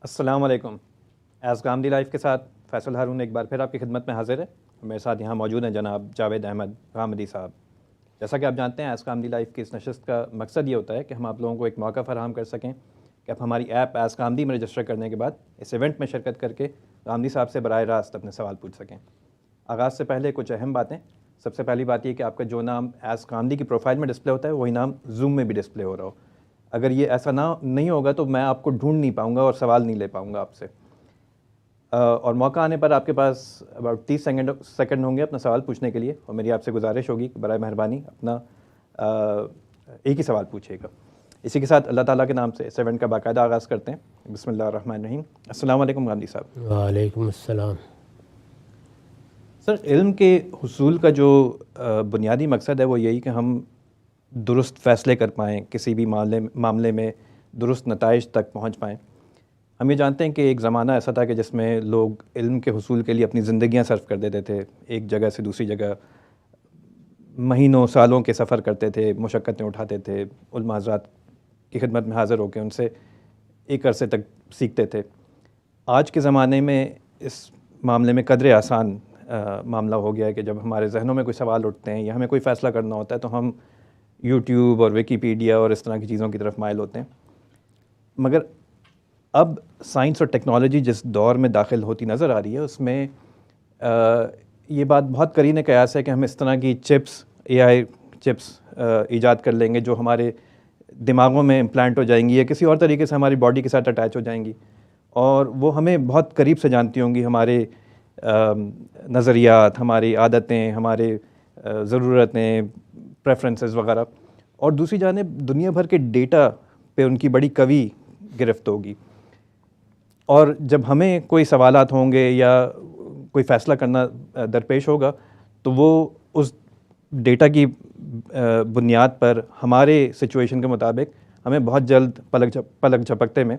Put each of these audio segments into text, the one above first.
السلام علیکم۔ As گامدی life کے ساتھ فیصل ہارون ایک بار پھر آپ کی خدمت میں حاضر ہے۔ میرے ساتھ یہاں موجود ہیں جناب جاوید احمد غامدی صاحب۔ جیسا کہ آپ جانتے ہیں ایز گامدی لائف کی اس نشست کا مقصد یہ ہوتا ہے کہ ہم آپ لوگوں کو ایک موقع فراہم کر سکیں کہ آپ ہماری ایپ ایز گامدی میں رجسٹر کرنے کے بعد اس ایونٹ میں شرکت کر کے غامدی صاحب سے براہ راست اپنے سوال پوچھ سکیں۔ آغاز سے پہلے کچھ اہم باتیں۔ سب سے پہلی بات یہ کہ آپ کا جو نام ایز گامدی کی پروفائل میں ڈسپلے ہوتا ہے وہی نام زوم میں بھی ڈسپلے ہو رہا ہو۔ اگر یہ ایسا نہیں ہوگا تو میں آپ کو ڈھونڈ نہیں پاؤں گا اور سوال نہیں لے پاؤں گا آپ سے۔ اور موقع آنے پر آپ کے پاس اباؤٹ 30 سیکنڈ ہوں گے اپنا سوال پوچھنے کے لیے، اور میری آپ سے گزارش ہوگی کہ برائے مہربانی اپنا ایک ہی سوال پوچھیے گا۔ اسی کے ساتھ اللہ تعالیٰ کے نام سے اس ایونٹ کا باقاعدہ آغاز کرتے ہیں۔ بسم اللہ الرحمن الرحیم۔ السلام علیکم غامدی صاحب۔ وعلیکم السلام۔ سر، علم کے حصول کا جو بنیادی مقصد ہے وہ یہی کہ ہم درست فیصلے کر پائیں، کسی بھی معاملے میں درست نتائج تک پہنچ پائیں۔ ہم یہ جانتے ہیں کہ ایک زمانہ ایسا تھا کہ جس میں لوگ علم کے حصول کے لیے اپنی زندگیاں صرف کر دیتے تھے، ایک جگہ سے دوسری جگہ مہینوں سالوں کے سفر کرتے تھے، مشقتیں اٹھاتے تھے، علماء حضرات کی خدمت میں حاضر ہو کے ان سے ایک عرصے تک سیکھتے تھے۔ آج کے زمانے میں اس معاملے میں قدرے آسان معاملہ ہو گیا ہے کہ جب ہمارے ذہنوں میں کوئی سوال اٹھتے ہیں یا ہمیں کوئی فیصلہ کرنا ہوتا ہے تو ہم یوٹیوب اور ویکیپیڈیا اور اس طرح کی چیزوں کی طرف مائل ہوتے ہیں۔ مگر اب سائنس اور ٹیکنالوجی جس دور میں داخل ہوتی نظر آ رہی ہے اس میں یہ بات بہت قرین قیاس ہے کہ ہم اس طرح کی چپس، اے آئی چپس ایجاد کر لیں گے جو ہمارے دماغوں میں امپلانٹ ہو جائیں گی یا کسی اور طریقے سے ہماری باڈی کے ساتھ اٹیچ ہو جائیں گی، اور وہ ہمیں بہت قریب سے جانتی ہوں گی، ہمارے نظریات، ہماری عادتیں، ہمارے ضرورتیں، پریفرنسز وغیرہ، اور دوسری جانب دنیا بھر کے ڈیٹا پہ ان کی بڑی قوی گرفت ہوگی۔ اور جب ہمیں کوئی سوالات ہوں گے یا کوئی فیصلہ کرنا درپیش ہوگا تو وہ اس ڈیٹا کی بنیاد پر ہمارے سچویشن کے مطابق ہمیں بہت جلد پلک جھپکتے میں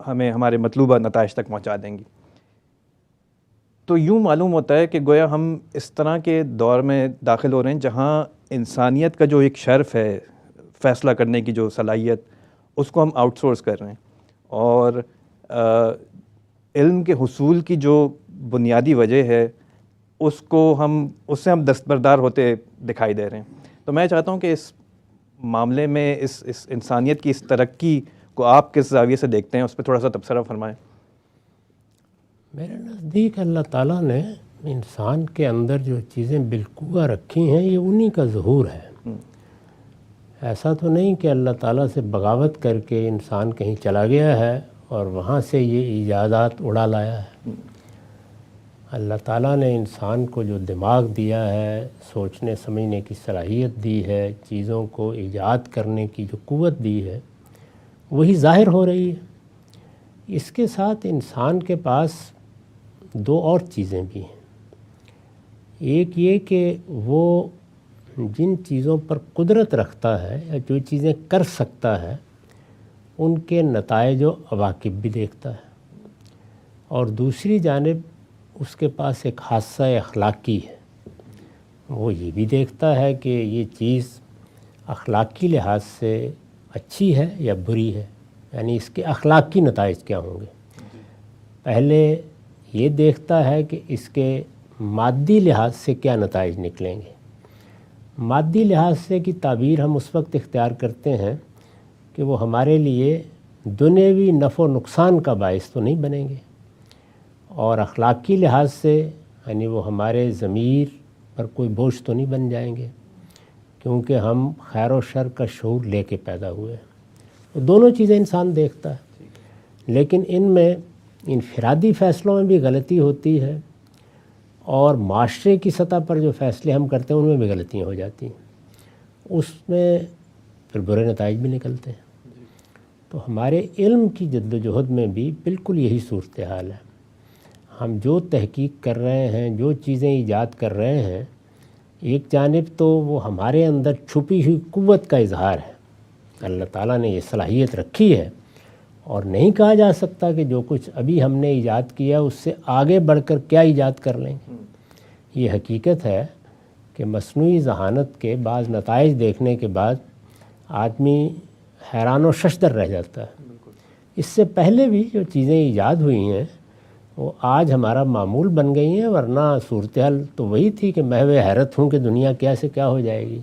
ہمیں ہمارے مطلوبہ نتائج تک پہنچا دیں گی۔ تو یوں معلوم ہوتا ہے کہ گویا ہم اس طرح کے دور میں داخل ہو رہے ہیں جہاں انسانیت کا جو ایک شرف ہے، فیصلہ کرنے کی جو صلاحیت، اس کو ہم آؤٹ سورس کر رہے ہیں، اور علم کے حصول کی جو بنیادی وجہ ہے اس سے ہم دستبردار ہوتے دکھائی دے رہے ہیں۔ تو میں چاہتا ہوں کہ اس معاملے میں اس انسانیت کی اس ترقی کو آپ کس زاویے سے دیکھتے ہیں، اس پہ تھوڑا سا تبصرہ فرمائیں۔ میرے نزدیک اللہ تعالیٰ نے انسان کے اندر جو چیزیں بالقوہ رکھی ہیں یہ انہی کا ظہور ہے۔ ایسا تو نہیں کہ اللہ تعالیٰ سے بغاوت کر کے انسان کہیں چلا گیا ہے اور وہاں سے یہ ایجادات اڑا لایا ہے۔ اللہ تعالیٰ نے انسان کو جو دماغ دیا ہے، سوچنے سمجھنے کی صلاحیت دی ہے، چیزوں کو ایجاد کرنے کی جو قوت دی ہے، وہی ظاہر ہو رہی ہے۔ اس کے ساتھ انسان کے پاس دو اور چیزیں بھی ہیں۔ ایک یہ کہ وہ جن چیزوں پر قدرت رکھتا ہے یا جو چیزیں کر سکتا ہے ان کے نتائج و عواقب بھی دیکھتا ہے، اور دوسری جانب اس کے پاس ایک حادثہ اخلاقی ہے۔ وہ یہ بھی دیکھتا ہے کہ یہ چیز اخلاقی لحاظ سے اچھی ہے یا بری ہے، یعنی اس کے اخلاقی نتائج کیا ہوں گے۔ پہلے یہ دیکھتا ہے کہ اس کے مادی لحاظ سے کیا نتائج نکلیں گے۔ مادی لحاظ سے کی تعبیر ہم اس وقت اختیار کرتے ہیں کہ وہ ہمارے لیے دنیوی نفع و نقصان کا باعث تو نہیں بنیں گے، اور اخلاقی لحاظ سے یعنی وہ ہمارے ضمیر پر کوئی بوجھ تو نہیں بن جائیں گے، کیونکہ ہم خیر و شر کا شعور لے کے پیدا ہوئے ہیں۔ دونوں چیزیں انسان دیکھتا ہے، لیکن ان میں انفرادی فیصلوں میں بھی غلطی ہوتی ہے، اور معاشرے کی سطح پر جو فیصلے ہم کرتے ہیں ان میں بھی غلطیاں ہو جاتی ہیں، اس میں پھر برے نتائج بھی نکلتے ہیں۔ تو ہمارے علم کی جد و جہد میں بھی بالکل یہی صورتحال ہے۔ ہم جو تحقیق کر رہے ہیں، جو چیزیں ایجاد کر رہے ہیں، ایک جانب تو وہ ہمارے اندر چھپی ہوئی قوت کا اظہار ہے۔ اللہ تعالیٰ نے یہ صلاحیت رکھی ہے، اور نہیں کہا جا سکتا کہ جو کچھ ابھی ہم نے ایجاد کیا اس سے آگے بڑھ کر کیا ایجاد کر لیں گے۔ یہ حقیقت ہے کہ مصنوعی ذہانت کے بعض نتائج دیکھنے کے بعد آدمی حیران و ششدر رہ جاتا ہے اس سے پہلے بھی جو چیزیں ایجاد ہوئی ہیں وہ آج ہمارا معمول بن گئی ہیں، ورنہ صورتحال تو وہی تھی کہ محو حیرت ہوں کہ دنیا کیا سے کیا ہو جائے گی۔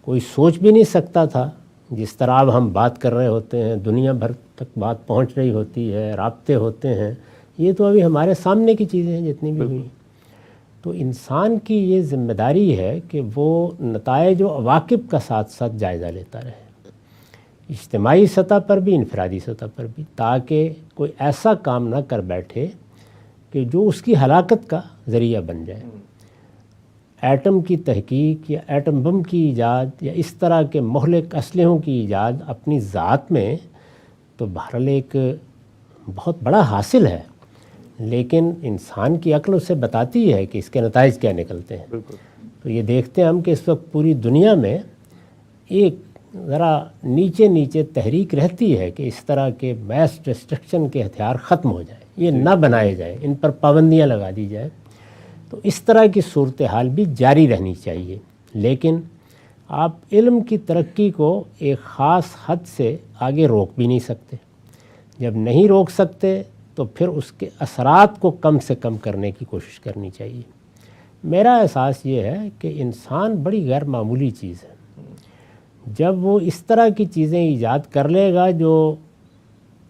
کوئی سوچ بھی نہیں سکتا تھا، جس طرح اب ہم بات کر رہے ہوتے ہیں، دنیا بھر تک بات پہنچ رہی ہوتی ہے، رابطے ہوتے ہیں، یہ تو ابھی ہمارے سامنے کی چیزیں ہیں جتنی بھی ہوئی۔ تو انسان کی یہ ذمہ داری ہے کہ وہ نتائج و عواقب کا ساتھ ساتھ جائزہ لیتا رہے، اجتماعی سطح پر بھی، انفرادی سطح پر بھی، تاکہ کوئی ایسا کام نہ کر بیٹھے کہ جو اس کی ہلاکت کا ذریعہ بن جائے۔ ایٹم کی تحقیق یا ایٹم بم کی ایجاد یا اس طرح کے مہلک اسلحوں کی ایجاد اپنی ذات میں تو بہرحال ایک بہت بڑا حاصل ہے، لیکن انسان کی عقل اسے بتاتی ہے کہ اس کے نتائج کیا نکلتے ہیں۔ تو یہ دیکھتے ہیں ہم کہ اس وقت پوری دنیا میں ایک ذرا نیچے نیچے تحریک رہتی ہے کہ اس طرح کے میس ڈسٹرکشن کے ہتھیار ختم ہو جائیں، یہ نہ بنائے جائیں، ان پر پابندیاں لگا دی جائیں۔ تو اس طرح کی صورتحال بھی جاری رہنی چاہیے، لیکن آپ علم کی ترقی کو ایک خاص حد سے آگے روک بھی نہیں سکتے۔ جب نہیں روک سکتے تو پھر اس کے اثرات کو کم سے کم کرنے کی کوشش کرنی چاہیے۔ میرا احساس یہ ہے کہ انسان بڑی غیر معمولی چیز ہے۔ جب وہ اس طرح کی چیزیں ایجاد کر لے گا جو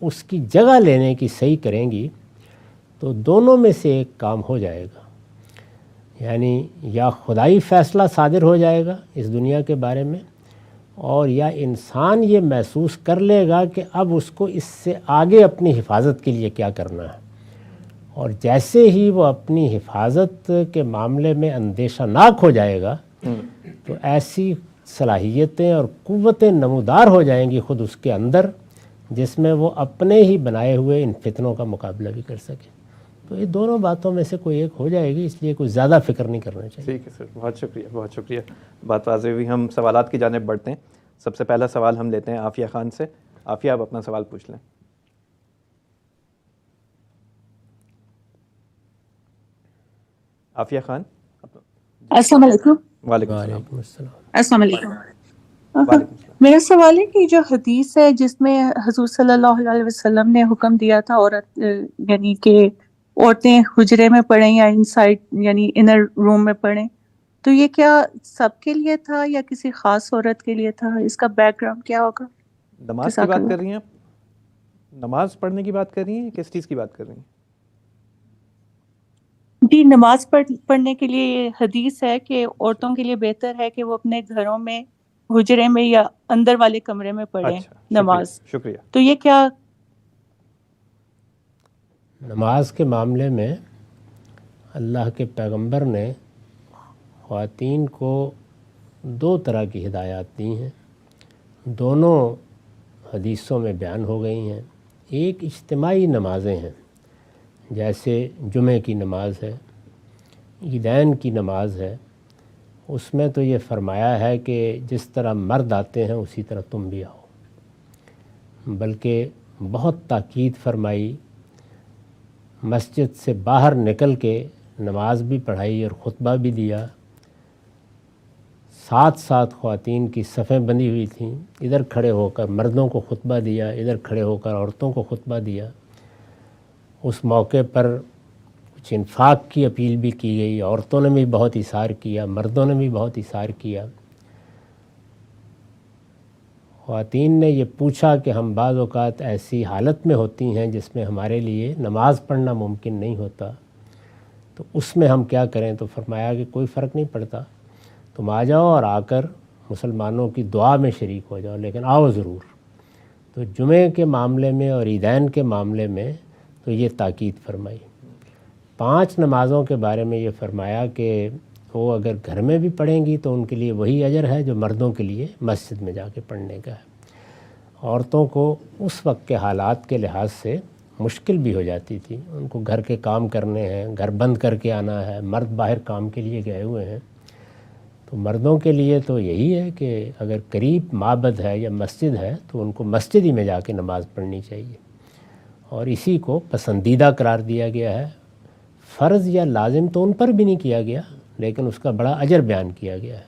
اس کی جگہ لینے کی صحیح کریں گی، تو دونوں میں سے ایک کام ہو جائے گا، یعنی یا خدائی فیصلہ صادر ہو جائے گا اس دنیا کے بارے میں، اور یا انسان یہ محسوس کر لے گا کہ اب اس کو اس سے آگے اپنی حفاظت کے لیے کیا کرنا ہے، اور جیسے ہی وہ اپنی حفاظت کے معاملے میں اندیشہ ناک ہو جائے گا تو ایسی صلاحیتیں اور قوتیں نمودار ہو جائیں گی خود اس کے اندر، جس میں وہ اپنے ہی بنائے ہوئے ان فتنوں کا مقابلہ بھی کر سکے۔ تو یہ دونوں باتوں میں سے کوئی ایک ہو جائے گی، اس لیے کوئی زیادہ فکر نہیں کرنا چاہیے۔ ٹھیک ہے سر، بہت شکریہ، بہت شکریہ، بات واضح ہوئی۔ ہم سوالات کی جانب بڑھتے ہیں۔ سب سے پہلا سوال ہم لیتے ہیں عافیہ خان سے۔ عافیہ، آپ اپنا سوال پوچھ لیں۔ عافیہ خان۔ السلام علیکم۔ وعلیکم السلام۔ وعلیکم السلام۔ السلام علیکم۔ وعلیکم السلام۔ میرا سوال ہے کہ جو حدیث ہے جس میں حضور صلی اللہ علیہ وسلم نے حکم دیا تھا یعنی کہ عورتیں حجرے میں پڑھیں یا انسائڈ یعنی انر روم میں پڑھیں، تو یہ کیا سب کے لیے تھا یا کسی خاص عورت کے لیے تھا؟ اس کا بیک گراؤنڈ کیا ہوگا؟ نماز کی بات کر رہی ہیں آپ؟ نماز پڑھنے کی بات کر رہی ہیں، کس چیز کی بات کر رہی ہیں؟ جی، نماز پڑھنے کے لیے یہ حدیث ہے کہ عورتوں کے لیے بہتر ہے کہ وہ اپنے گھروں میں حجرے میں یا اندر والے کمرے میں پڑھیں نماز۔ شکریہ۔ تو یہ کیا نماز کے معاملے میں اللہ کے پیغمبر نے خواتین کو دو طرح کی ہدایات دی ہیں، دونوں حدیثوں میں بیان ہو گئی ہیں۔ ایک اجتماعی نمازیں ہیں، جیسے جمعہ کی نماز ہے، عیدین کی نماز ہے، اس میں تو یہ فرمایا ہے کہ جس طرح مرد آتے ہیں اسی طرح تم بھی آؤ، بلکہ بہت تاکید فرمائی، مسجد سے باہر نکل کے نماز بھی پڑھائی اور خطبہ بھی دیا، ساتھ ساتھ خواتین کی صفیں بندی ہوئی تھیں، ادھر کھڑے ہو کر مردوں کو خطبہ دیا، ادھر کھڑے ہو کر عورتوں کو خطبہ دیا۔ اس موقع پر کچھ انفاق کی اپیل بھی کی گئی، عورتوں نے بھی بہت اثار کیا، مردوں نے بھی بہت اثار کیا۔ خواتین نے یہ پوچھا کہ ہم بعض اوقات ایسی حالت میں ہوتی ہیں جس میں ہمارے لیے نماز پڑھنا ممکن نہیں ہوتا، تو اس میں ہم کیا کریں؟ تو فرمایا کہ کوئی فرق نہیں پڑتا، تم آ جاؤ اور آ کر مسلمانوں کی دعا میں شریک ہو جاؤ، لیکن آؤ ضرور۔ تو جمعے کے معاملے میں اور عیدین کے معاملے میں تو یہ تاکید فرمائی۔ 5 نمازوں کے بارے میں یہ فرمایا کہ وہ اگر گھر میں بھی پڑھیں گی تو ان کے لیے وہی اجر ہے جو مردوں کے لیے مسجد میں جا کے پڑھنے کا ہے۔ عورتوں کو اس وقت کے حالات کے لحاظ سے مشکل بھی ہو جاتی تھی، ان کو گھر کے کام کرنے ہیں، گھر بند کر کے آنا ہے، مرد باہر کام کے لیے گئے ہوئے ہیں، تو مردوں کے لیے تو یہی ہے کہ اگر قریب معبد ہے یا مسجد ہے تو ان کو مسجد ہی میں جا کے نماز پڑھنی چاہیے، اور اسی کو پسندیدہ قرار دیا گیا ہے۔ فرض یا لازم تو ان پر بھی نہیں کیا گیا، لیکن اس کا بڑا اجر بیان کیا گیا ہے۔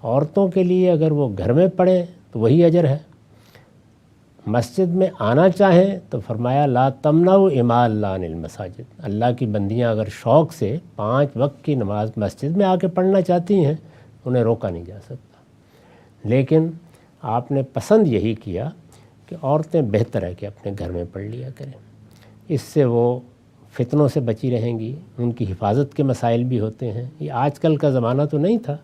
عورتوں کے لیے اگر وہ گھر میں پڑھیں تو وہی اجر ہے، مسجد میں آنا چاہیں تو فرمایا لا تمنعوا اماء اللہ عن المساجد، اللہ کی بندیاں اگر شوق سے 5 وقت کی نماز مسجد میں آ کے پڑھنا چاہتی ہیں انہیں روکا نہیں جا سکتا، لیکن آپ نے پسند یہی کیا کہ عورتیں بہتر ہے کہ اپنے گھر میں پڑھ لیا کریں، اس سے وہ فتنوں سے بچی رہیں گی، ان کی حفاظت کے مسائل بھی ہوتے ہیں۔ یہ آج کل کا زمانہ تو نہیں تھا،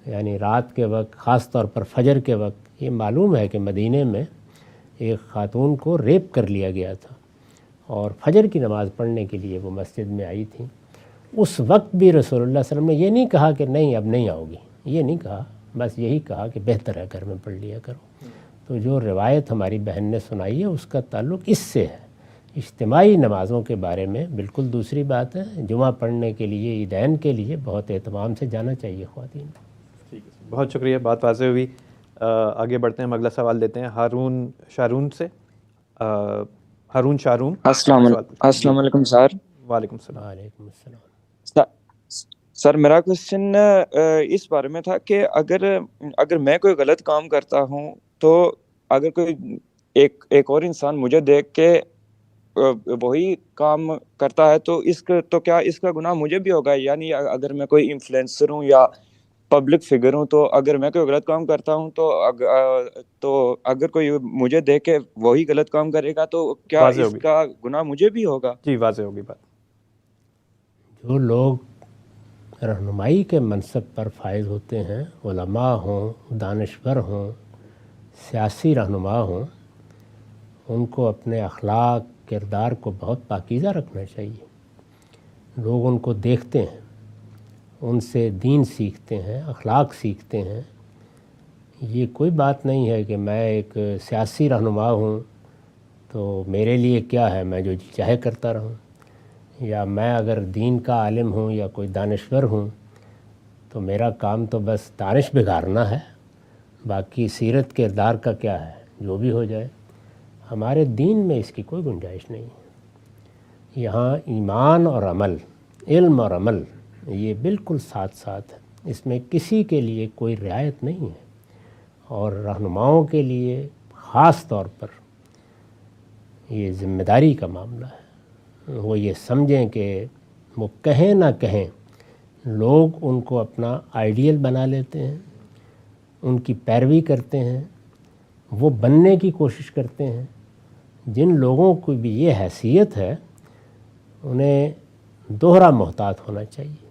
یعنی رات کے وقت خاص طور پر فجر کے وقت یہ معلوم ہے کہ مدینے میں ایک خاتون کو ریپ کر لیا گیا تھا اور فجر کی نماز پڑھنے کے لیے وہ مسجد میں آئی تھیں۔ اس وقت بھی رسول اللہ صلی اللہ علیہ وسلم نے یہ نہیں کہا کہ نہیں اب نہیں آؤ گی، یہ نہیں کہا، بس یہی کہا کہ بہتر ہے گھر میں پڑھ لیا کرو۔ تو جو روایت ہماری بہن نے سنائی ہے اس کا تعلق اس سے ہے، اجتماعی نمازوں کے بارے میں بالکل دوسری بات ہے۔ جمعہ پڑھنے کے لیے عیدین کے لیے بہت اہتمام سے جانا چاہیے خواتین۔ ٹھیک ہے، بہت شکریہ، بات واضح ہوئی۔ آگے بڑھتے ہیں، ہم اگلا سوال لیتے ہیں ہارون شارون سے۔ ہارون شارون، السلام علیکم سر۔ وعلیکم السلام۔ وعلیکم السلام۔ سر میرا کوشچن اس بارے میں تھا کہ اگر میں کوئی غلط کام کرتا ہوں تو اگر کوئی ایک اور انسان مجھے دیکھ کے وہی کام کرتا ہے تو کیا اس کا گناہ مجھے بھی ہوگا؟ یعنی اگر میں کوئی انفلوئنسر ہوں یا پبلک فگر ہوں تو اگر میں کوئی غلط کام کرتا ہوں تو اگر کوئی مجھے دیکھ کے وہی غلط کام کرے گا تو کیا اس کا گناہ مجھے بھی ہوگا؟ جی واضح ہوگی بات۔ جو لوگ رہنمائی کے منصب پر فائز ہوتے ہیں، علماء ہوں، دانشور ہوں، سیاسی رہنما ہوں، ان کو اپنے اخلاق کردار کو بہت پاکیزہ رکھنا چاہیے۔ لوگ ان کو دیکھتے ہیں، ان سے دین سیکھتے ہیں، اخلاق سیکھتے ہیں۔ یہ کوئی بات نہیں ہے کہ میں ایک سیاسی رہنما ہوں تو میرے لیے کیا ہے، میں جو چاہے کرتا رہوں، یا میں اگر دین کا عالم ہوں یا کوئی دانشور ہوں تو میرا کام تو بس دانش بگارنا ہے، باقی سیرت کردار کا کیا ہے، جو بھی ہو جائے۔ ہمارے دین میں اس کی کوئی گنجائش نہیں ہے۔ یہاں ایمان اور عمل، علم اور عمل یہ بالکل ساتھ ساتھ ہے، اس میں کسی کے لیے کوئی رعایت نہیں ہے۔ اور رہنماؤں کے لیے خاص طور پر یہ ذمہ داری کا معاملہ ہے۔ وہ یہ سمجھیں کہ وہ کہیں نہ کہیں لوگ ان کو اپنا آئیڈیل بنا لیتے ہیں، ان کی پیروی کرتے ہیں، وہ بننے کی کوشش کرتے ہیں۔ جن لوگوں کو بھی یہ حیثیت ہے انہیں دوہرا محتاط ہونا چاہیے۔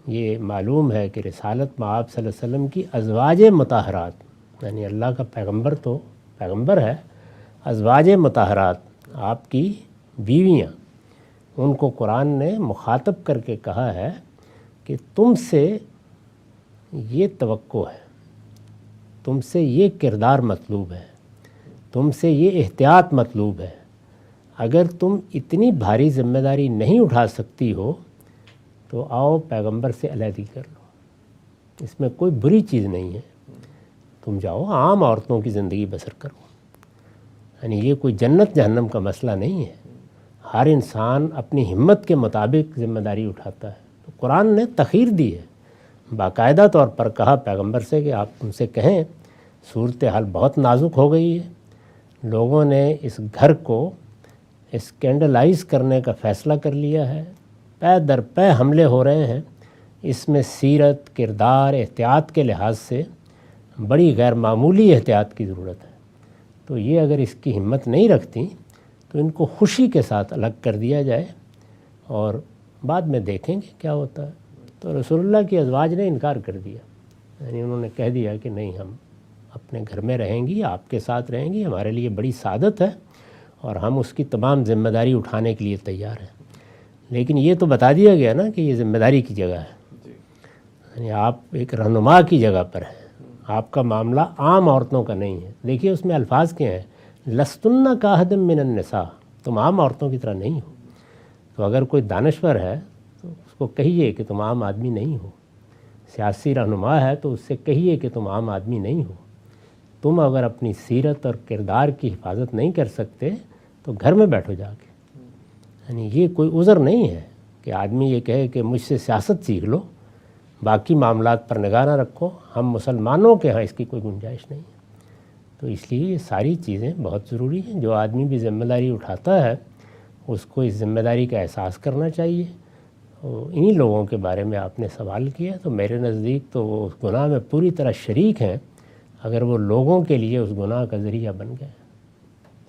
یہ معلوم ہے کہ رسالت مآب صلی اللہ علیہ وسلم کی ازواج مطہرات، یعنی اللہ کا پیغمبر تو پیغمبر ہے، ازواج مطہرات آپ کی بیویاں، ان کو قرآن نے مخاطب کر کے کہا ہے کہ تم سے یہ توقع ہے، تم سے یہ کردار مطلوب ہے، تم سے یہ احتیاط مطلوب ہے۔ اگر تم اتنی بھاری ذمہ داری نہیں اٹھا سکتی ہو تو آؤ پیغمبر سے علیحدگی کر لو، اس میں کوئی بری چیز نہیں ہے، تم جاؤ عام عورتوں کی زندگی بسر کرو۔ یعنی یہ کوئی جنت جہنم کا مسئلہ نہیں ہے، ہر انسان اپنی ہمت کے مطابق ذمہ داری اٹھاتا ہے۔ تو قرآن نے تخیر دی ہے، باقاعدہ طور پر کہا پیغمبر سے کہ آپ ان سے کہیں صورتحال بہت نازک ہو گئی ہے، لوگوں نے اس گھر کو اسکینڈلائز کرنے کا فیصلہ کر لیا ہے، پے در پے حملے ہو رہے ہیں، اس میں سیرت کردار احتیاط کے لحاظ سے بڑی غیر معمولی احتیاط کی ضرورت ہے۔ تو یہ اگر اس کی ہمت نہیں رکھتی تو ان کو خوشی کے ساتھ الگ کر دیا جائے اور بعد میں دیکھیں گے کیا ہوتا ہے۔ تو رسول اللہ کی ازواج نے انکار کر دیا، یعنی انہوں نے کہہ دیا کہ نہیں، ہم اپنے گھر میں رہیں گی، آپ کے ساتھ رہیں گی، ہمارے لیے بڑی سعادت ہے اور ہم اس کی تمام ذمہ داری اٹھانے کے لیے تیار ہیں۔ لیکن یہ تو بتا دیا گیا نا کہ یہ ذمہ داری کی جگہ ہے، یعنی آپ ایک رہنما کی جگہ پر ہیں، آپ کا معاملہ عام عورتوں کا نہیں ہے۔ دیکھیے اس میں الفاظ کیا ہیں، لستن کاہد من النساء، تم عام عورتوں کی طرح نہیں ہو۔ تو اگر کوئی دانشور ہے تو اس کو کہیے کہ تم عام آدمی نہیں ہو، سیاسی رہنما ہے تو اس سے کہیے کہ تم عام آدمی نہیں ہو۔ تم اگر اپنی سیرت اور کردار کی حفاظت نہیں کر سکتے تو گھر میں بیٹھو جا کے۔ یعنی یہ کوئی عذر نہیں ہے کہ آدمی یہ کہے کہ مجھ سے سیاست سیکھ لو، باقی معاملات پر نگاہ نہ رکھو۔ ہم مسلمانوں کے ہاں اس کی کوئی گنجائش نہیں ہے۔ تو اس لیے یہ ساری چیزیں بہت ضروری ہیں. جو آدمی بھی ذمہ داری اٹھاتا ہے اس کو اس ذمہ داری کا احساس کرنا چاہیے. انہی لوگوں کے بارے میں آپ نے سوال کیا تو میرے نزدیک تو وہ اس گناہ میں پوری طرح شریک ہیں اگر وہ لوگوں کے لیے اس گناہ کا ذریعہ بن گئے.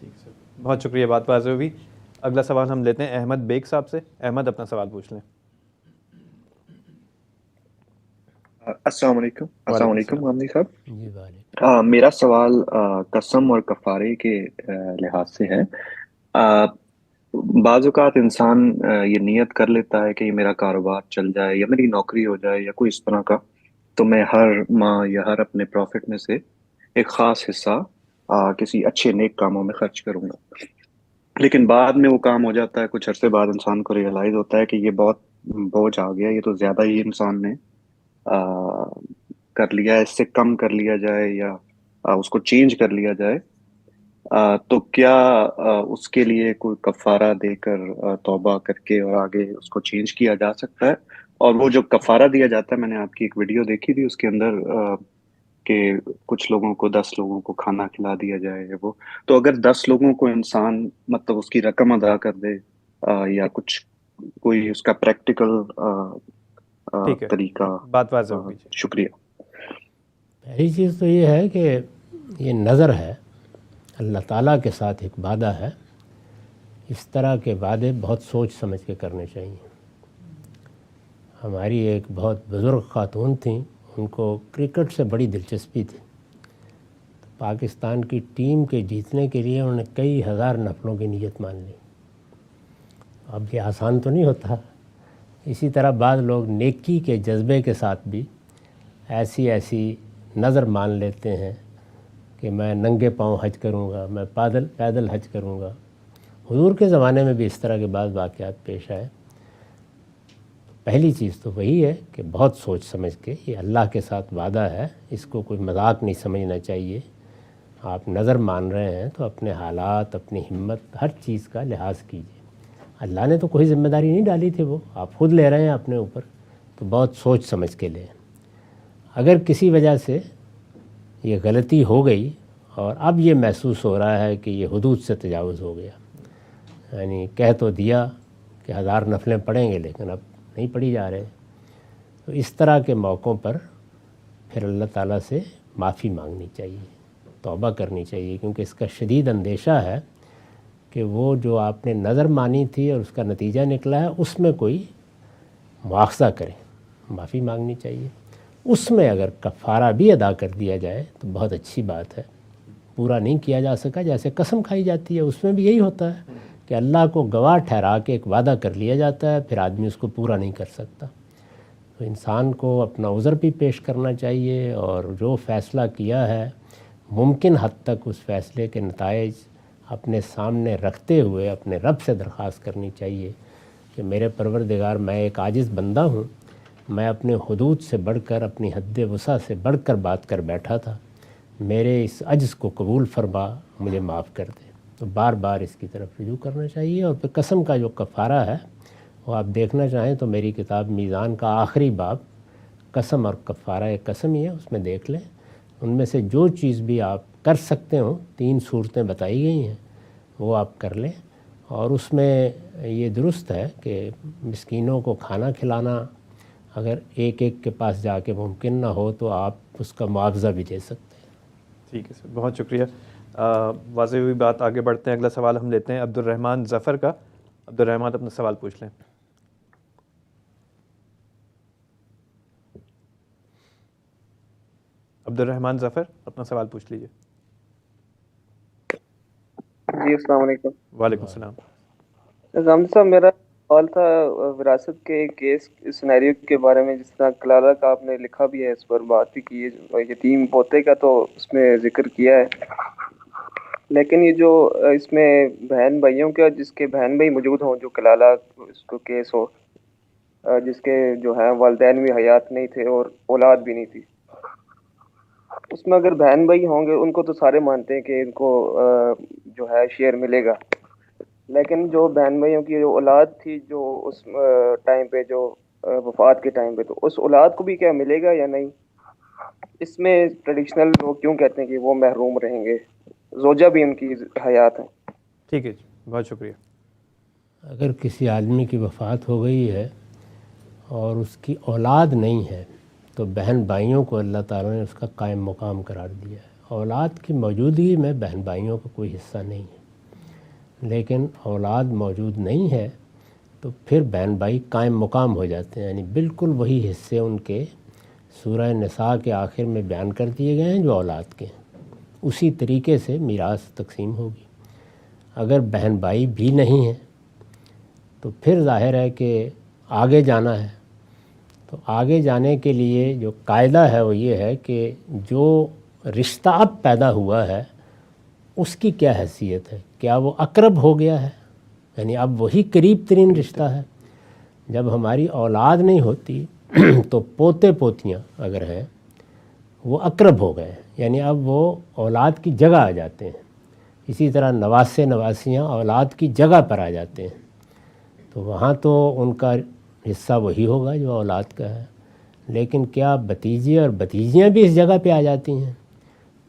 ٹھیک سر, بہت شکریہ, بات واضح ہوئی. اگلا سوال ہم لیتے ہیں احمد بیگ صاحب سے. احمد اپنا سوال پوچھ لیں. السلام علیکم. السلام علیکم عامر صاحب. جی وعلیکم. میرا سوال قسم اور کفارے کے لحاظ سے ہے. بعض اوقات انسان یہ نیت کر لیتا ہے کہ یہ میرا کاروبار چل جائے یا میری نوکری ہو جائے یا کوئی اس طرح کا, تو میں ہر ماہ یا ہر اپنے پروفٹ میں سے ایک خاص حصہ کسی اچھے نیک کاموں میں خرچ کروں گا. لیکن بعد میں وہ کام ہو جاتا ہے, کچھ عرصے بعد انسان کو ریئلائز ہوتا ہے کہ یہ بہت بوجھ آ گیا, یہ تو زیادہ ہی انسان نے کر لیا, اس سے کم کر لیا جائے یا اس کو چینج کر لیا جائے. تو کیا اس کے لیے کوئی کفارہ دے کر توبہ کر کے اور آگے اس کو چینج کیا جا سکتا ہے؟ اور وہ جو کفارہ دیا جاتا ہے, میں نے آپ کی ایک ویڈیو دیکھی تھی اس کے اندر کہ کچھ لوگوں کو 10 لوگوں کو کھانا کھلا دیا جائے, وہ تو اگر 10 لوگوں کو انسان مطلب اس کی رقم ادا کر دے یا کچھ کوئی اس کا پریکٹیکل ٹھیک ہے, طریقہ. بات واضح ہوگی. شکریہ. پہلی چیز تو یہ ہے کہ یہ نظر ہے, اللہ تعالیٰ کے ساتھ ایک وعدہ ہے. اس طرح کے وعدے بہت سوچ سمجھ کے کرنے چاہیے. ہماری ایک بہت بزرگ خاتون تھیں, ان کو کرکٹ سے بڑی دلچسپی تھی. پاکستان کی ٹیم کے جیتنے کے لیے انہوں نے کئی ہزار نفلوں کی نیت مان لی. اب یہ آسان تو نہیں ہوتا. اسی طرح بعض لوگ نیکی کے جذبے کے ساتھ بھی ایسی نظر مان لیتے ہیں کہ میں ننگے پاؤں حج کروں گا, میں پیدل حج کروں گا. حضور کے زمانے میں بھی اس طرح کے بعض واقعات پیش آئے. پہلی چیز تو وہی ہے کہ بہت سوچ سمجھ کے, یہ اللہ کے ساتھ وعدہ ہے, اس کو کوئی مذاق نہیں سمجھنا چاہیے. آپ نظر مان رہے ہیں تو اپنے حالات, اپنی ہمت, ہر چیز کا لحاظ کیجیے. اللہ نے تو کوئی ذمہ داری نہیں ڈالی تھی, وہ آپ خود لے رہے ہیں اپنے اوپر, تو بہت سوچ سمجھ کے لیں. اگر کسی وجہ سے یہ غلطی ہو گئی اور اب یہ محسوس ہو رہا ہے کہ یہ حدود سے تجاوز ہو گیا, یعنی کہہ تو دیا کہ 1000 نفلیں پڑھیں گے لیکن اب نہیں پڑھی جا رہے, تو اس طرح کے موقعوں پر پھر اللہ تعالیٰ سے معافی مانگنی چاہیے, توبہ کرنی چاہیے. کیونکہ اس کا شدید اندیشہ ہے کہ وہ جو آپ نے نظر مانی تھی اور اس کا نتیجہ نکلا ہے, اس میں کوئی مواخذہ کرے. معافی مانگنی چاہیے. اس میں اگر کفارہ بھی ادا کر دیا جائے تو بہت اچھی بات ہے. پورا نہیں کیا جا سکا, جیسے قسم کھائی جاتی ہے, اس میں بھی یہی ہوتا ہے کہ اللہ کو گواہ ٹھہرا کے ایک وعدہ کر لیا جاتا ہے, پھر آدمی اس کو پورا نہیں کر سکتا. تو انسان کو اپنا عذر بھی پیش کرنا چاہیے اور جو فیصلہ کیا ہے ممکن حد تک اس فیصلے کے نتائج اپنے سامنے رکھتے ہوئے اپنے رب سے درخواست کرنی چاہیے کہ میرے پروردگار, میں ایک عاجز بندہ ہوں, میں اپنے حدود سے بڑھ کر, اپنی حد وسع سے بڑھ کر بات کر بیٹھا تھا, میرے اس عجز کو قبول فرما, مجھے معاف کر دے. تو بار بار اس کی طرف رجوع کرنا چاہیے. اور پھر قسم کا جو کفارہ ہے وہ آپ دیکھنا چاہیں تو میری کتاب میزان کا آخری باب قسم اور کفارہ قسم ہی ہے, اس میں دیکھ لیں. ان میں سے جو چیز بھی آپ کر سکتے ہوں, 3 صورتیں بتائی گئی ہیں, وہ آپ کر لیں. اور اس میں یہ درست ہے کہ مسکینوں کو کھانا کھلانا اگر ایک کے پاس جا کے ممکن نہ ہو تو آپ اس کا معاوضہ بھی دے سکتے ہیں. ٹھیک ہے سر, بہت شکریہ. واضح ہوئی بات. آگے بڑھتے ہیں. اگلا سوال ہم لیتے ہیں عبد الرحمن ظفر کا. عبد الرحمن اپنا سوال پوچھ لیں. عبد الرحمن ظفر اپنا سوال پوچھ لیجیے. جی السلام علیکم. وعلیکم السلام. زامد صاحب, میرا سوال تھا وراثت کے کیس سینیریو کے بارے میں. جس طرح کلالہ کا آپ نے لکھا بھی ہے, اس پر بات بھی کی ہے, یتیم پوتے کا تو اس میں ذکر کیا ہے, لیکن یہ جو اس میں بہن بھائیوں کا, جس کے بہن بھائی موجود ہوں, جو کلالہ اس کو کیس ہو, جس کے جو ہیں والدین بھی حیات نہیں تھے اور اولاد بھی نہیں تھی, اس میں اگر بہن بھائی ہوں گے, ان کو تو سارے مانتے ہیں کہ ان کو جو ہے شیئر ملے گا, لیکن جو بہن بھائیوں کی جو اولاد تھی جو اس ٹائم پہ, جو وفات کے ٹائم پہ, تو اس اولاد کو بھی کیا ملے گا یا نہیں؟ اس میں ٹریڈیشنل لوگ کیوں کہتے ہیں کہ وہ محروم رہیں گے؟ زوجہ بھی ان کی حیات ہیں. ٹھیک ہے جی، بہت شکریہ. اگر کسی آدمی کی وفات ہو گئی ہے اور اس کی اولاد نہیں ہے تو بہن بھائیوں کو اللہ تعالیٰ نے اس کا قائم مقام قرار دیا ہے. اولاد کی موجودگی میں بہن بھائیوں کا کوئی حصہ نہیں ہے، لیکن اولاد موجود نہیں ہے تو پھر بہن بھائی قائم مقام ہو جاتے ہیں. یعنی بالکل وہی حصے ان کے سورہ نساء کے آخر میں بیان کر دیے گئے ہیں جو اولاد کے ہیں، اسی طریقے سے میراث تقسیم ہوگی. اگر بہن بھائی بھی نہیں ہیں تو پھر ظاہر ہے کہ آگے جانا ہے. تو آگے جانے کے لیے جو قاعدہ ہے وہ یہ ہے کہ جو رشتہ اب پیدا ہوا ہے اس کی کیا حیثیت ہے. کیا وہ اقرب ہو گیا ہے؟ یعنی اب وہی قریب ترین رشتہ ہے. جب ہماری اولاد نہیں ہوتی تو پوتے پوتیاں اگر ہیں وہ اقرب ہو گئے، یعنی اب وہ اولاد کی جگہ آ جاتے ہیں. اسی طرح نواسے نواسیاں اولاد کی جگہ پر آ جاتے ہیں، تو وہاں تو ان کا حصہ وہی ہوگا جو اولاد کا ہے. لیکن کیا بھتیجے اور بھتیجیاں بھی اس جگہ پہ آ جاتی ہیں؟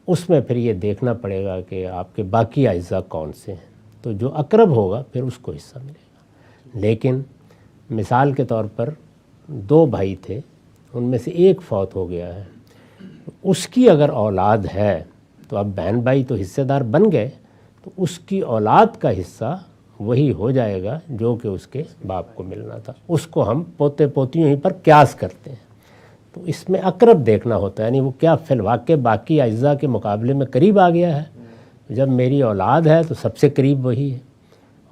اس میں پھر یہ دیکھنا پڑے گا کہ آپ کے باقی اعزاء کون سے ہیں. تو جو اقرب ہوگا پھر اس کو حصہ ملے گا. لیکن مثال کے طور پر 2 بھائی تھے، ان میں سے ایک فوت ہو گیا ہے، اس کی اگر اولاد ہے تو اب بہن بھائی تو حصے دار بن گئے، تو اس کی اولاد کا حصہ وہی ہو جائے گا جو کہ اس کے باپ کو ملنا تھا. اس کو ہم پوتے پوتیوں ہی پر قیاس کرتے ہیں. تو اس میں اقرب دیکھنا ہوتا ہے، یعنی وہ کیا فی الواقع باقی اجزاء کے مقابلے میں قریب آ گیا ہے. جب میری اولاد ہے تو سب سے قریب وہی ہے،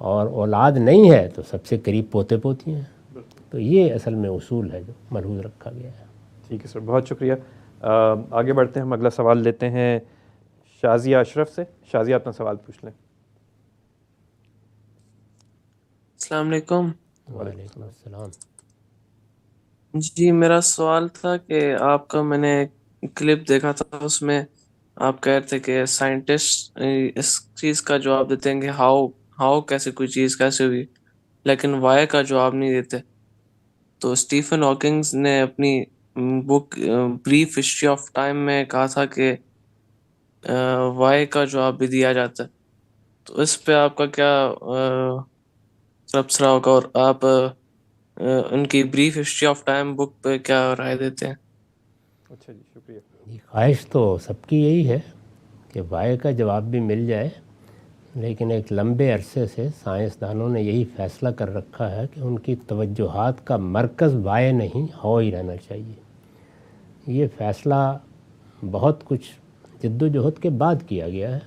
اور اولاد نہیں ہے تو سب سے قریب پوتے پوتی ہیں. تو یہ اصل میں اصول ہے جو ملحوظ رکھا گیا ہے. ٹھیک ہے سر، بہت شکریہ. آگے بڑھتے ہیں، ہم اگلا سوال لیتے ہیں شازیہ اشرف سے. شازیہ اپنا سوال پوچھ لیں. السلام علیکم. وعلیکم السلام. جی میرا سوال تھا کہ آپ کا میں نے کلپ دیکھا تھا، اس میں آپ کہہ رہے تھے کہ سائنٹسٹ اس چیز کا جواب دیتے ہیں کہ ہاؤ کیسے کوئی چیز کیسے ہوئی، لیکن وائی کا جواب نہیں دیتے. تو اسٹیفن ہاکنگز نے اپنی بک بریف ہسٹری آف ٹائم میں کہا تھا کہ وائی کا جواب بھی دیا جاتا ہے. تو اس پہ آپ کا کیا تبصرہ ہوگا، اور آپ ان کی بریف ہسٹری آف ٹائم بک پہ کیا رائے دیتے ہیں؟ اچھا جی، شکریہ. یہ خواہش تو سب کی یہی ہے کہ وائی کا جواب بھی مل جائے، لیکن ایک لمبے عرصے سے سائنسدانوں نے یہی فیصلہ کر رکھا ہے کہ ان کی توجہات کا مرکز وائی نہیں ہاؤ ہی رہنا چاہیے. یہ فیصلہ بہت کچھ جد و جہد کے بعد کیا گیا ہے.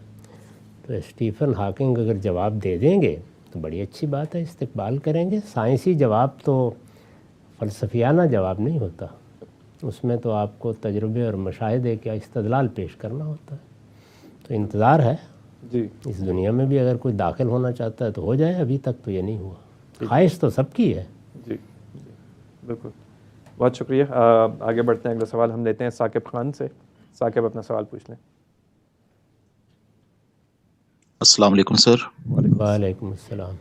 تو اسٹیفن ہاکنگ اگر جواب دے دیں گے تو بڑی اچھی بات ہے، استقبال کریں گے. سائنسی جواب تو فلسفیانہ جواب نہیں ہوتا، اس میں تو آپ کو تجربے اور مشاہدے کا استدلال پیش کرنا ہوتا ہے. تو انتظار ہے جی اس دنیا میں بھی اگر کوئی داخل ہونا چاہتا ہے تو ہو جائے. ابھی تک تو یہ نہیں ہوا. خواہش تو سب کی ہے. جی بالکل، بہت شکریہ. آگے بڑھتے ہیں، اگلا سوال ہم لیتے ہیں ثاقب خان سے. ثاقب اپنا سوال پوچھ لیں. السلام علیکم سر. وعلیکم السلام.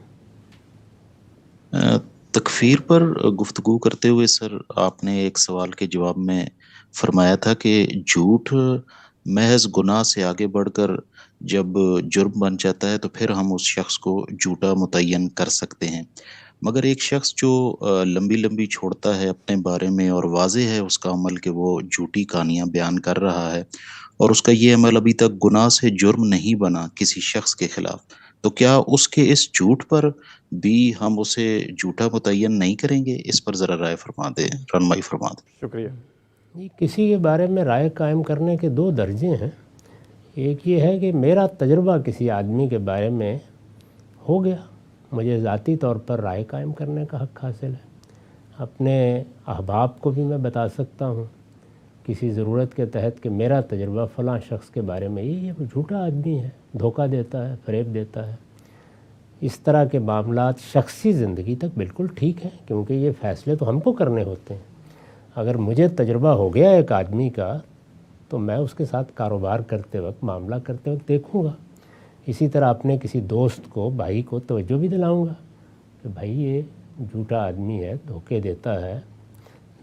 تکفیر پر گفتگو کرتے ہوئے سر آپ نے ایک سوال کے جواب میں فرمایا تھا کہ جھوٹ محض گناہ سے آگے بڑھ کر جب جرم بن جاتا ہے تو پھر ہم اس شخص کو جھوٹا متعین کر سکتے ہیں. مگر ایک شخص جو لمبی لمبی چھوڑتا ہے اپنے بارے میں اور واضح ہے اس کا عمل کہ وہ جھوٹی کہانیاں بیان کر رہا ہے اور اس کا یہ عمل ابھی تک گناہ سے جرم نہیں بنا کسی شخص کے خلاف، تو کیا اس کے اس جھوٹ پر بھی ہم اسے جھوٹا متعین نہیں کریں گے؟ اس پر ذرا رائے فرما دیں، رہنمائی فرما دیں. شکریہ. کسی کے بارے میں رائے قائم کرنے کے 2 درجے ہیں. ایک یہ ہے کہ میرا تجربہ کسی آدمی کے بارے میں ہو گیا، مجھے ذاتی طور پر رائے قائم کرنے کا حق حاصل ہے. اپنے احباب کو بھی میں بتا سکتا ہوں کسی ضرورت کے تحت کہ میرا تجربہ فلاں شخص کے بارے میں یہ وہ جھوٹا آدمی ہے، دھوکہ دیتا ہے، فریب دیتا ہے. اس طرح کے معاملات شخصی زندگی تک بالکل ٹھیک ہیں، کیونکہ یہ فیصلے تو ہم کو کرنے ہوتے ہیں. اگر مجھے تجربہ ہو گیا ایک آدمی کا تو میں اس کے ساتھ کاروبار کرتے وقت، معاملہ کرتے وقت دیکھوں گا. اسی طرح اپنے کسی دوست کو، بھائی کو توجہ بھی دلاؤں گا کہ بھائی یہ جھوٹا آدمی ہے، دھوکے دیتا ہے،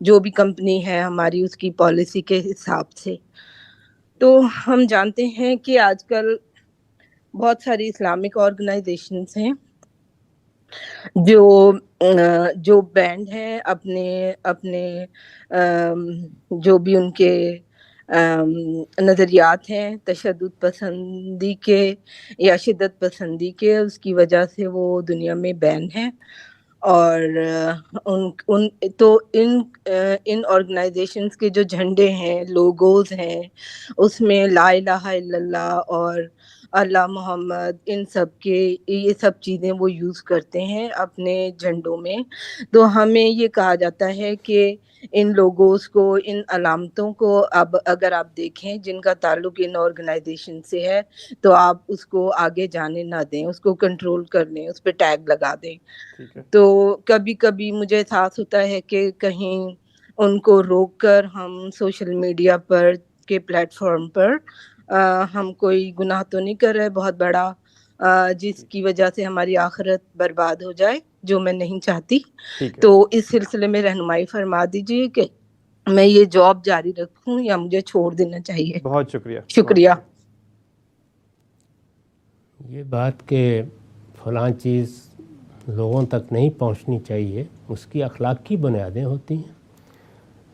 جو بھی کمپنی ہے ہماری اس کی پالیسی کے حساب سے. تو ہم جانتے ہیں کہ آج کل بہت ساری اسلامک آرگنائزیشنس ہیں جو بینڈ ہیں اپنے جو بھی ان کے نظریات ہیں تشدد پسندی کے یا شدت پسندی کے، اس کی وجہ سے وہ دنیا میں بین ہیں. اور ان آرگنائزیشنس کے جو جھنڈے ہیں، لوگوز ہیں، اس میں لا الہ الا اللہ اور اللہ محمد، ان سب کے یہ سب چیزیں وہ یوز کرتے ہیں اپنے جھنڈوں میں. تو ہمیں یہ کہا جاتا ہے کہ ان لوگوز کو، ان علامتوں کو اب اگر آپ دیکھیں جن کا تعلق ان آرگنائزیشن سے ہے تو آپ اس کو آگے جانے نہ دیں، اس کو کنٹرول کر لیں، اس پہ ٹیگ لگا دیں. تو کبھی کبھی مجھے احساس ہوتا ہے کہ کہیں ان کو روک کر ہم سوشل میڈیا پر کے پلیٹ فارم پر ہم کوئی گناہ تو نہیں کر رہے بہت بڑا جس کی وجہ سے ہماری آخرت برباد ہو جائے، جو میں نہیں چاہتی. تو اس سلسلے میں رہنمائی فرما دیجیے کہ میں یہ جاب جاری رکھوں یا مجھے چھوڑ دینا چاہیے. بہت شکریہ. شکریہ. یہ بات کہ فلاں چیز لوگوں تک نہیں پہنچنی چاہیے، اس کی اخلاقی بنیادیں ہوتی ہیں.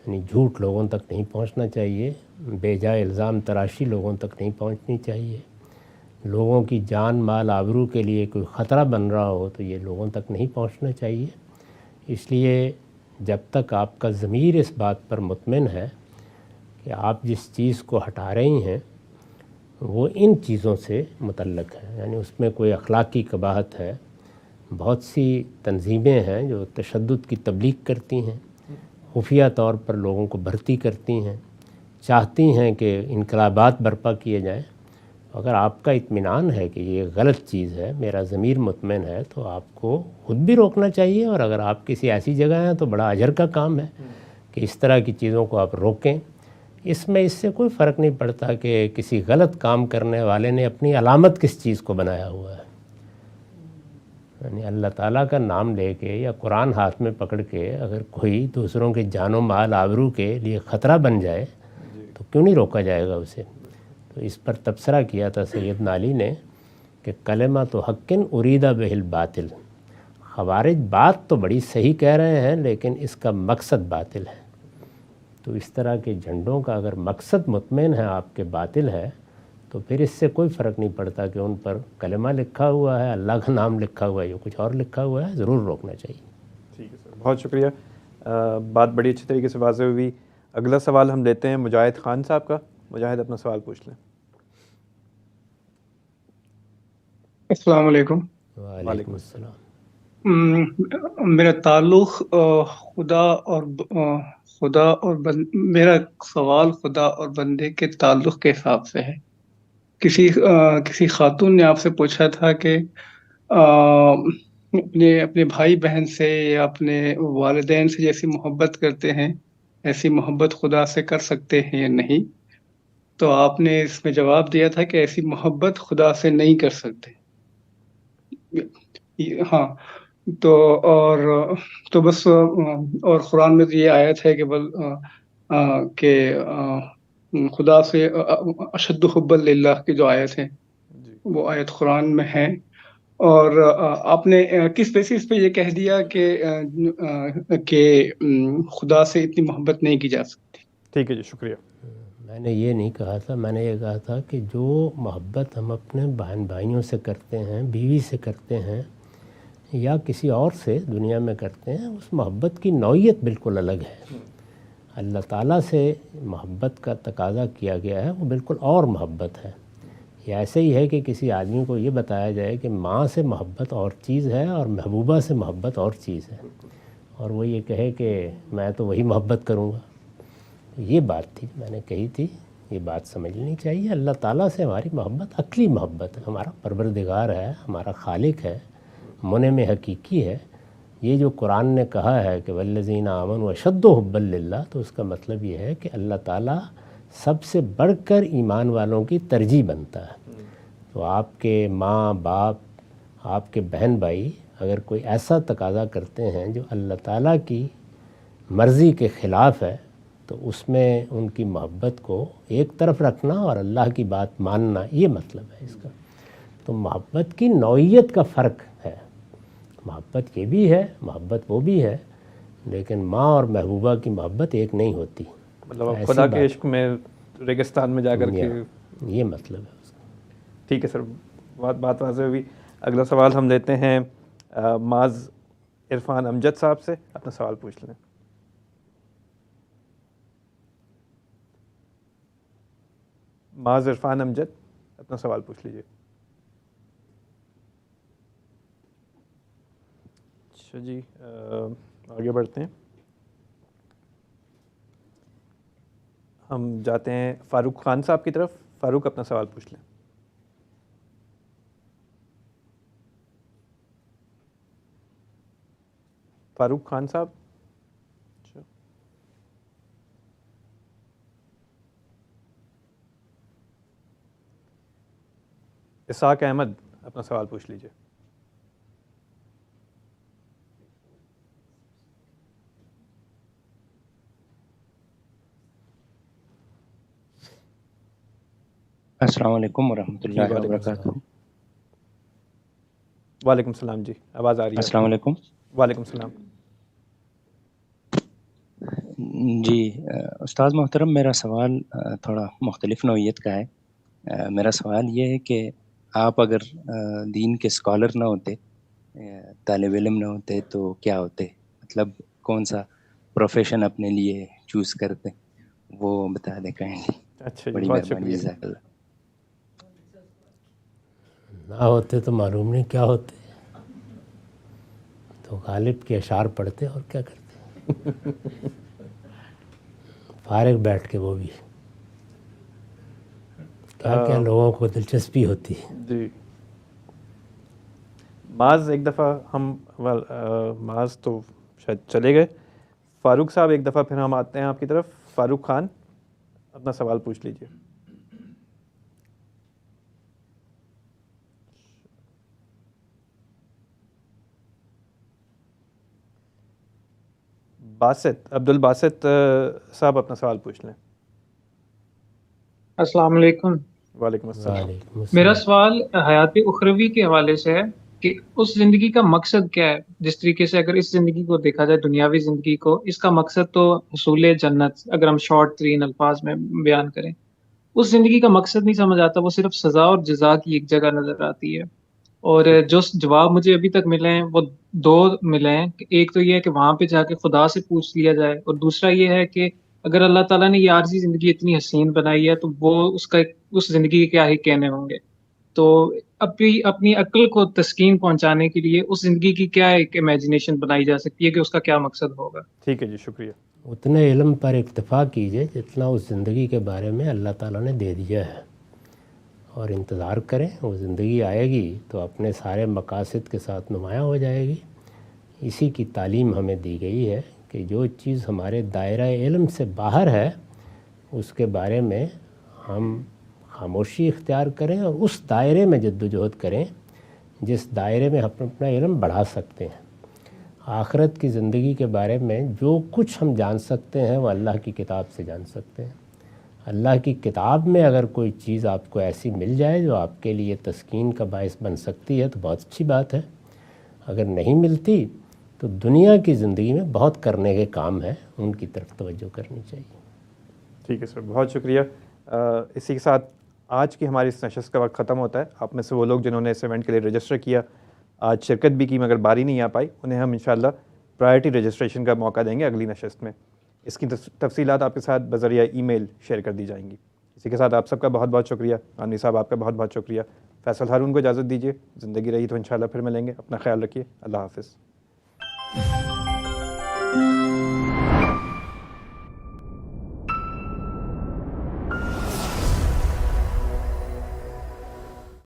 یعنی جھوٹ لوگوں تک نہیں پہنچنا چاہیے، بے جائے الزام تراشی لوگوں تک نہیں پہنچنی چاہیے، لوگوں کی جان مال آبرو کے لیے کوئی خطرہ بن رہا ہو تو یہ لوگوں تک نہیں پہنچنا چاہیے. اس لیے جب تک آپ کا ضمیر اس بات پر مطمئن ہے کہ آپ جس چیز کو ہٹا رہی ہیں وہ ان چیزوں سے متعلق ہے، یعنی اس میں کوئی اخلاقی قباحت ہے. بہت سی تنظیمیں ہیں جو تشدد کی تبلیغ کرتی ہیں، خفیہ طور پر لوگوں کو بھرتی کرتی ہیں، چاہتی ہیں کہ انقلابات برپا کیے جائیں. اگر آپ کا اطمینان ہے کہ یہ غلط چیز ہے، میرا ضمیر مطمئن ہے، تو آپ کو خود بھی روکنا چاہیے. اور اگر آپ کسی ایسی جگہ ہیں تو بڑا اجر کا کام ہے کہ اس طرح کی چیزوں کو آپ روکیں. اس سے کوئی فرق نہیں پڑتا کہ کسی غلط کام کرنے والے نے اپنی علامت کس چیز کو بنایا ہوا ہے. یعنی اللہ تعالیٰ کا نام لے کے یا قرآن ہاتھ میں پکڑ کے اگر کوئی دوسروں کے جان و مال آبرو کے لیے خطرہ بن جائے تو کیوں نہیں روکا جائے گا اسے. تو اس پر تبصرہ کیا تھا سیدنا علی نے کہ کلمۃ حق اریدہ بہ الباطل. خوارج بات تو بڑی صحیح کہہ رہے ہیں لیکن اس کا مقصد باطل ہے. تو اس طرح کے جھنڈوں کا اگر مقصد مطمئن ہے آپ کے باطل ہے تو پھر اس سے کوئی فرق نہیں پڑتا کہ ان پر کلمہ لکھا ہوا ہے، اللہ کا نام لکھا ہوا ہے یا کچھ اور لکھا ہوا ہے، ضرور روکنا چاہیے. ٹھیک ہے سر، بہت شکریہ. بات بڑی اچھی طریقے سے واضح ہوئی. اگلا سوال ہم لیتے ہیں مجاہد خان صاحب کا. مجاہد اپنا سوال پوچھ لیں. السلام علیکم. وعلیکم السلام. میرا تعلق میرا سوال خدا اور بندے کے تعلق کے حساب سے ہے. کسی خاتون نے آپ سے پوچھا تھا کہ اپنے بھائی بہن سے یا اپنے والدین سے جیسی محبت کرتے ہیں ایسی محبت خدا سے کر سکتے ہیں یا نہیں. تو آپ نے اس میں جواب دیا تھا کہ ایسی محبت خدا سے نہیں کر سکتے. ہاں تو بس اور قرآن میں تو یہ آیت ہے کہ خدا سے اشد حب للہ کی جو آیت ہے وہ آیت قرآن میں ہے. اور آپ نے کس بیسس پہ یہ کہہ دیا کہ خدا سے اتنی محبت نہیں کی جا سکتی؟ ٹھیک ہے جی، شکریہ. میں نے یہ نہیں کہا تھا، میں نے یہ کہا تھا کہ جو محبت ہم اپنے بہن بھائیوں سے کرتے ہیں، بیوی سے کرتے ہیں یا کسی اور سے دنیا میں کرتے ہیں، اس محبت کی نوعیت بالکل الگ ہے. اللہ تعالیٰ سے محبت کا تقاضا کیا گیا ہے، وہ بالکل اور محبت ہے. یہ ایسے ہی ہے کہ کسی آدمی کو یہ بتایا جائے کہ ماں سے محبت اور چیز ہے اور محبوبہ سے محبت اور چیز ہے، اور وہ یہ کہے کہ میں تو وہی محبت کروں گا. یہ بات تھی میں نے کہی تھی، یہ بات سمجھنی چاہیے. اللہ تعالیٰ سے ہماری محبت عقلی محبت ہے، ہمارا پروردگار ہے، ہمارا خالق ہے، منعم حقیقی ہے. یہ جو قرآن نے کہا ہے کہ والذین آمنوا اشد حبا للہ، تو اس کا مطلب یہ ہے کہ اللہ تعالیٰ سب سے بڑھ کر ایمان والوں کی ترجیح بنتا ہے. تو آپ کے ماں باپ، آپ کے بہن بھائی اگر کوئی ایسا تقاضا کرتے ہیں جو اللہ تعالیٰ کی مرضی کے خلاف ہے تو اس میں ان کی محبت کو ایک طرف رکھنا اور اللہ کی بات ماننا، یہ مطلب ہے اس کا۔ تو محبت کی نوعیت کا فرق ہے، محبت یہ بھی ہے، محبت وہ بھی ہے، لیکن ماں اور محبوبہ کی محبت ایک نہیں ہوتی۔ مطلب آپ خدا کے عشق میں ریگستان میں جا کر کے، یہ مطلب ہے اس کا۔ ٹھیک ہے سر، بات واضح ہوئی۔ اگلا سوال ہم لیتے ہیں معاذ عرفان امجد صاحب سے، اپنا سوال پوچھ لیں۔ معاذ عرفان امجد، اپنا سوال پوچھ لیجیے۔ اچھا جی، آگے بڑھتے ہیں، ہم جاتے ہیں فاروق خان صاحب کی طرف۔ فاروق، اپنا سوال پوچھ لیں۔ فاروق خان صاحب، اسحاق احمد، اپنا سوال پوچھ لیجیے۔ السلام علیکم ورحمۃ اللہ وبرکاتہ۔ وعلیکم السلام، جی آواز آ رہی ہے؟ السلام علیکم۔ وعلیکم السلام۔ جی استاد محترم، میرا سوال تھوڑا مختلف نوعیت کا ہے۔ میرا سوال یہ ہے کہ آپ اگر دین کے اسکالر نہ ہوتے، طالب علم نہ ہوتے، تو کیا ہوتے؟ مطلب کون سا پروفیشن اپنے لیے چوز کرتے، وہ بتا دیں کائنڈلی۔ اچھا جی، بڑی بہت مہربانی، شکریہ۔ جزاک اللہ۔ نہ ہوتے تو معلوم نہیں کیا ہوتے، تو غالب کے اشعار پڑھتے اور کیا کرتے، فارغ بیٹھ کے، وہ بھی کیا لوگوں کو دلچسپی ہوتی ہے۔ جی معاذ، ایک دفعہ ہم معاذ تو شاید چلے گئے۔ فاروق صاحب، ایک دفعہ پھر ہم آتے ہیں آپ کی طرف۔ فاروق خان، اپنا سوال پوچھ لیجیے۔ باسط، عبد الباسط صاحب، اپنا سوال پوچھ لیں۔ السلام علیکم۔ وعلیکم السلام۔ میرا سوال حیات اخروی کے حوالے سے ہے کہ اس زندگی کا مقصد کیا ہے؟ جس طریقے سے اگر اس زندگی کو دیکھا جائے، دنیاوی زندگی کو، اس کا مقصد تو حصول جنت، اگر ہم شارٹ ترین الفاظ میں بیان کریں، اس زندگی کا مقصد نہیں سمجھ آتا، وہ صرف سزا اور جزا کی ایک جگہ نظر آتی ہے۔ اور جو جواب مجھے ابھی تک ملے ہیں وہ دو ملے ہیں۔ ایک تو یہ ہے کہ وہاں پہ جا کے خدا سے پوچھ لیا جائے، اور دوسرا یہ ہے کہ اگر اللہ تعالیٰ نے یہ عارضی زندگی اتنی حسین بنائی ہے تو وہ اس زندگی کے کیا ہی کہنے ہوں گے۔ تو اپنی عقل کو تسکین پہنچانے کے لیے اس زندگی کی کیا ایک امیجنیشن بنائی جا سکتی ہے کہ اس کا کیا مقصد ہوگا؟ ٹھیک ہے جی، شکریہ۔ اتنے علم پر اکتفا کیجئے جتنا اس زندگی کے بارے میں اللہ تعالیٰ نے دے دیا ہے، اور انتظار کریں، وہ زندگی آئے گی تو اپنے سارے مقاصد کے ساتھ نمایاں ہو جائے گی۔ اسی کی تعلیم ہمیں دی گئی ہے کہ جو چیز ہمارے دائرہ علم سے باہر ہے اس کے بارے میں ہم خاموشی اختیار کریں اور اس دائرے میں جدوجہد کریں جس دائرے میں ہم اپنا علم بڑھا سکتے ہیں۔ آخرت کی زندگی کے بارے میں جو کچھ ہم جان سکتے ہیں وہ اللہ کی کتاب سے جان سکتے ہیں۔ اللہ کی کتاب میں اگر کوئی چیز آپ کو ایسی مل جائے جو آپ کے لیے تسکین کا باعث بن سکتی ہے تو بہت اچھی بات ہے۔ اگر نہیں ملتی تو دنیا کی زندگی میں بہت کرنے کے کام ہیں، ان کی طرف توجہ کرنی چاہیے۔ ٹھیک ہے سر، بہت شکریہ۔ اسی کے ساتھ آج کی ہماری اس نشست کا وقت ختم ہوتا ہے۔ آپ میں سے وہ لوگ جنہوں نے اس ایونٹ کے لیے رجسٹر کیا، آج شرکت بھی کی مگر باری نہیں آ پائی، انہیں ہم انشاءاللہ پرائرٹی رجسٹریشن کا موقع دیں گے اگلی نشست میں۔ اس کی تفصیلات آپ کے ساتھ بذریعہ ای میل شیئر کر دی جائیں گی۔ اسی کے ساتھ آپ سب کا بہت بہت شکریہ۔ عامری صاحب، آپ کا بہت بہت شکریہ۔ فیصل ہارون کو اجازت دیجیے، زندگی رہی تو انشاءاللہ پھر ملیں گے۔ اپنا خیال رکھیے، اللہ حافظ۔